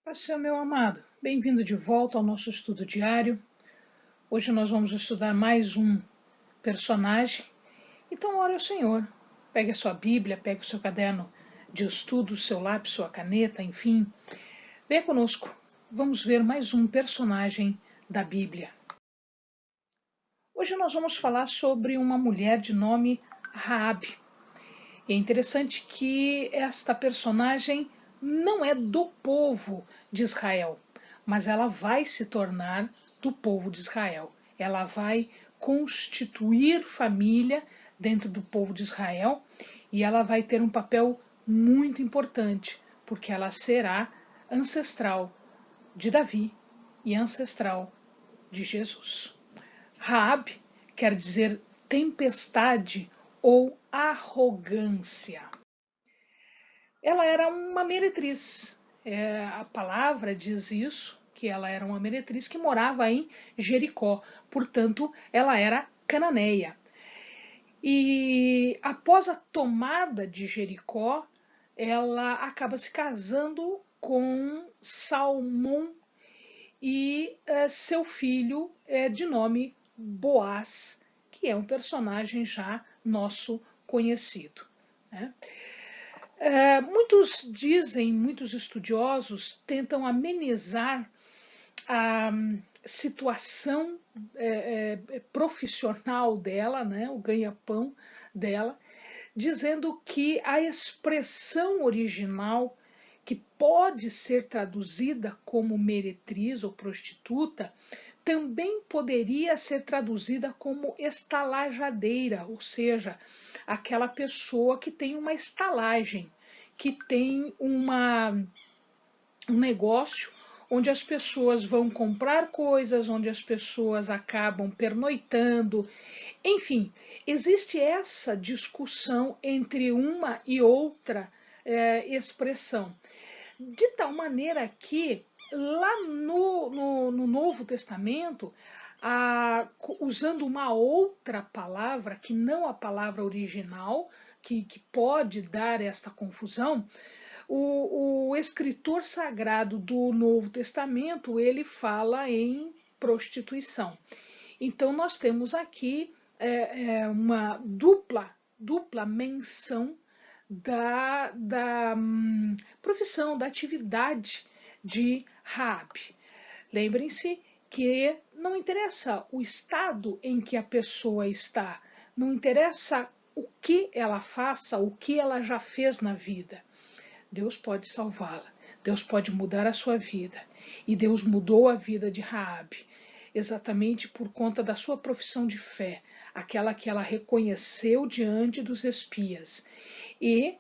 Pastor, meu amado, bem-vindo de volta ao nosso estudo diário. Hoje nós vamos estudar mais um personagem. Então, ore ao Senhor. Pegue a sua Bíblia, pegue o seu caderno de estudo, seu lápis, sua caneta, enfim. Venha conosco. Vamos ver mais um personagem da Bíblia. Hoje nós vamos falar sobre uma mulher de nome Raabe. É interessante que esta personagem não é do povo de Israel, mas ela vai se tornar do povo de Israel. Ela vai constituir família dentro do povo de Israel e ela vai ter um papel muito importante, porque ela será ancestral de Davi e ancestral de Jesus. Raabe quer dizer tempestade ou arrogância. Ela era uma meretriz. A palavra diz isso, que ela era uma meretriz que morava em Jericó. Portanto, ela era cananeia. E após a tomada de Jericó, ela acaba se casando com Salmão e seu filho de nome Boaz, que é um personagem já nosso conhecido. Né? Muitos estudiosos tentam amenizar a situação profissional dela, né, o ganha-pão dela, dizendo que a expressão original, que pode ser traduzida como meretriz ou prostituta, também poderia ser traduzida como estalajadeira, ou seja, aquela pessoa que tem uma estalagem, que tem um negócio onde as pessoas vão comprar coisas, onde as pessoas acabam pernoitando. Enfim, existe essa discussão entre uma e outra expressão, de tal maneira que lá no Novo Testamento, usando uma outra palavra, que não a palavra original, que pode dar esta confusão, o escritor sagrado do Novo Testamento, ele fala em prostituição. Então nós temos aqui uma dupla menção da profissão, da atividade de Raabe. Lembrem-se que não interessa o estado em que a pessoa está, não interessa o que ela faça, o que ela já fez na vida. Deus pode salvá-la, Deus pode mudar a sua vida. E Deus mudou a vida de Raabe, exatamente por conta da sua profissão de fé, aquela que ela reconheceu diante dos espias. E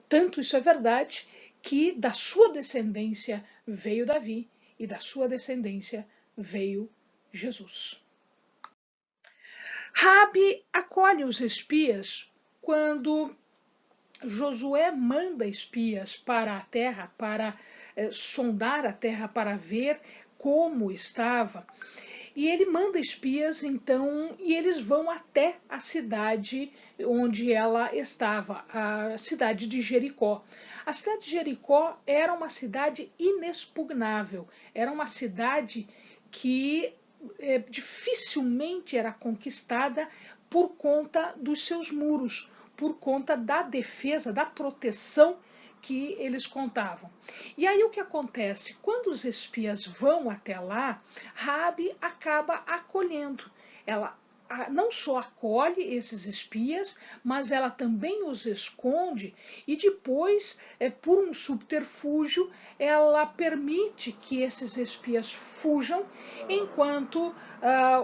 tanto isso é verdade que da sua descendência veio Davi e da sua descendência veio Jesus. Raabe acolhe os espias quando Josué manda espias para a terra, para sondar a terra, para ver como estava. E ele manda espias, então, e eles vão até a cidade onde ela estava, a cidade de Jericó. A cidade de Jericó era uma cidade inexpugnável, era uma cidade que dificilmente era conquistada por conta dos seus muros, por conta da defesa, da proteção que eles contavam. E aí o que acontece? Quando os espias vão até lá, Raabe acaba acolhendo. Ela não só acolhe esses espias, mas ela também os esconde e depois, por um subterfúgio, ela permite que esses espias fujam, enquanto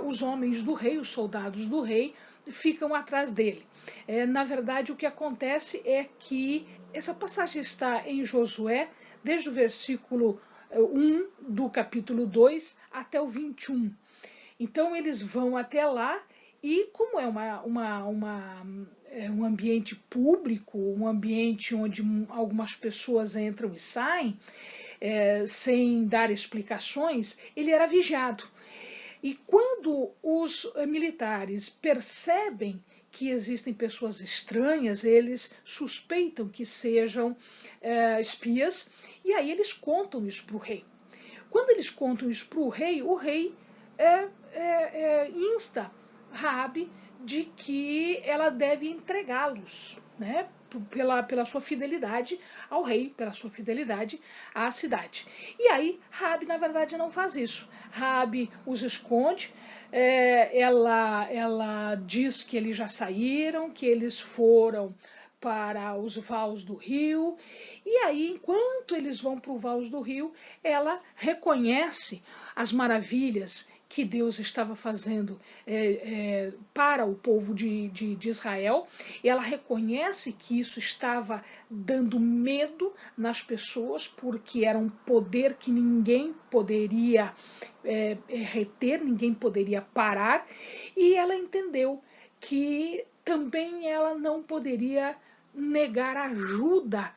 os homens do rei, os soldados do rei, ficam atrás dele. Na verdade, o que acontece é que essa passagem está em Josué, desde o versículo 1 do capítulo 2 até o 21. Então, eles vão até lá e, como é um ambiente público, um ambiente onde algumas pessoas entram e saem, sem dar explicações, ele era vigiado. E quando os militares percebem que existem pessoas estranhas, eles suspeitam que sejam espias E aí eles contam isso para o rei. Quando eles contam isso para o rei insta Raabe de que ela deve entregá-los, né, pela sua fidelidade ao rei, pela sua fidelidade à cidade. E aí Raabe, na verdade, não faz isso. Raabe os esconde, ela diz que eles já saíram, que eles foram para os vales do rio, e aí, enquanto eles vão para o vales do rio, ela reconhece as maravilhas que Deus estava fazendo para o povo de Israel. Ela reconhece que isso estava dando medo nas pessoas, porque era um poder que ninguém poderia reter, ninguém poderia parar, e ela entendeu que também ela não poderia negar ajuda.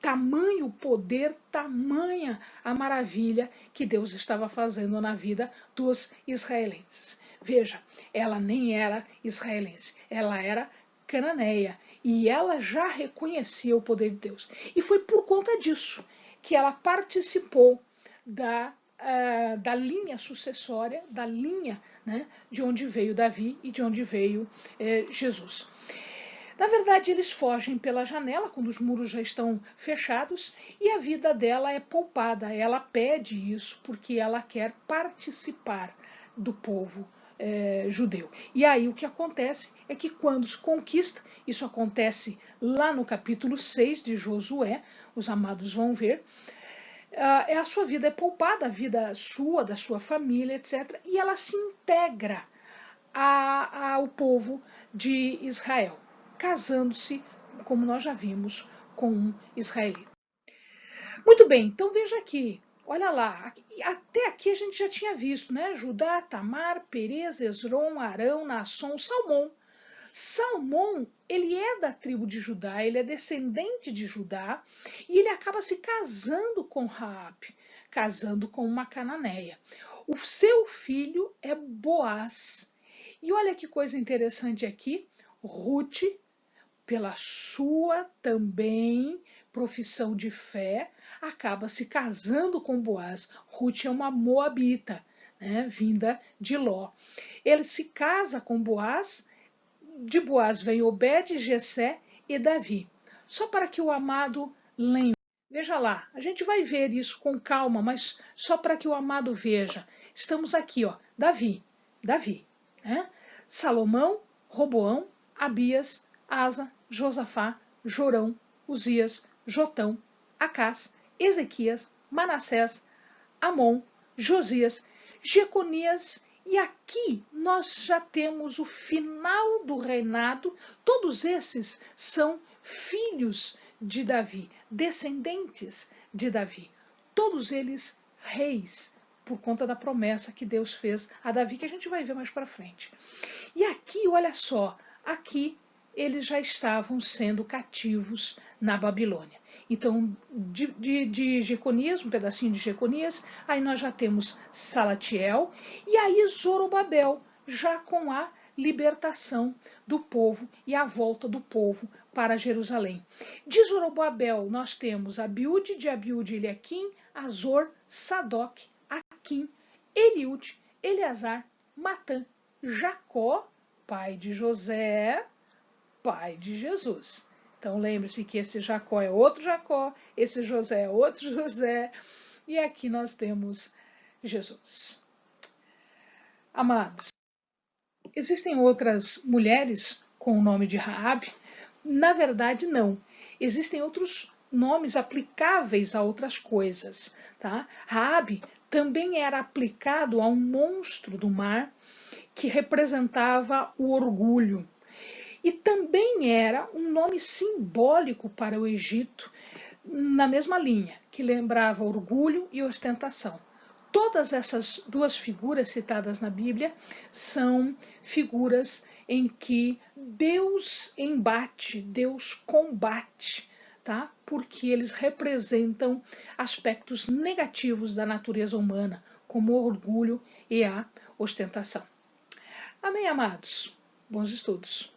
Tamanho poder, tamanha a maravilha que Deus estava fazendo na vida dos israelenses. Veja, ela nem era israelense, ela era cananeia, e ela já reconhecia o poder de Deus. E foi por conta disso que ela participou da linha sucessória, da linha, né, de onde veio Davi e de onde veio Jesus. Na verdade, eles fogem pela janela quando os muros já estão fechados e a vida dela é poupada. Ela pede isso porque ela quer participar do povo judeu. E aí o que acontece é que quando se conquista, isso acontece lá no capítulo 6 de Josué, os amados vão ver, a sua vida é poupada, a vida sua, da sua família, etc. E ela se integra ao povo de Israel, casando-se, como nós já vimos, com um israelita. Muito bem, então veja aqui, olha lá, até aqui a gente já tinha visto, né? Judá, Tamar, Perez, Esrom, Arão, Naasson, Salmão. Salmão, ele é da tribo de Judá, ele é descendente de Judá, e ele acaba se casando com Raabe, casando com uma cananeia. O seu filho é Boaz. E olha que coisa interessante aqui, Ruth, pela sua também profissão de fé, acaba se casando com Boaz. Ruth é uma moabita, né, vinda de Ló. Ele se casa com Boaz, de Boaz vem Obed, Jessé e Davi. Só para que o amado lembre. Veja lá, a gente vai ver isso com calma, mas só para que o amado veja. Estamos aqui, ó, Davi, né? Salomão, Roboão, Abias, Asa, Josafá, Jorão, Uzias, Jotão, Acás, Ezequias, Manassés, Amon, Josias, Jeconias, e aqui nós já temos o final do reinado. Todos esses são filhos de Davi, descendentes de Davi, todos eles reis, por conta da promessa que Deus fez a Davi, que a gente vai ver mais para frente. E aqui, olha só, aqui eles já estavam sendo cativos na Babilônia. Então, de Jeconias, um pedacinho de Jeconias, aí nós já temos Salatiel, e aí Zorobabel, já com a libertação do povo e a volta do povo para Jerusalém. De Zorobabel nós temos Abiúde, de Abiúde Eliaquim, Azor, Sadoc, Aquim, Eliúde, Eleazar, Matã, Jacó, pai de José, pai de Jesus. Então lembre-se que esse Jacó é outro Jacó, esse José é outro José, e aqui nós temos Jesus. Amados, existem outras mulheres com o nome de Raabe? Na verdade, não. Existem outros nomes aplicáveis a outras coisas. Tá? Raabe também era aplicado a um monstro do mar que representava o orgulho. E também era um nome simbólico para o Egito, na mesma linha, que lembrava orgulho e ostentação. Todas essas duas figuras citadas na Bíblia são figuras em que Deus embate, Deus combate, tá? Porque eles representam aspectos negativos da natureza humana, como o orgulho e a ostentação. Amém, amados? Bons estudos.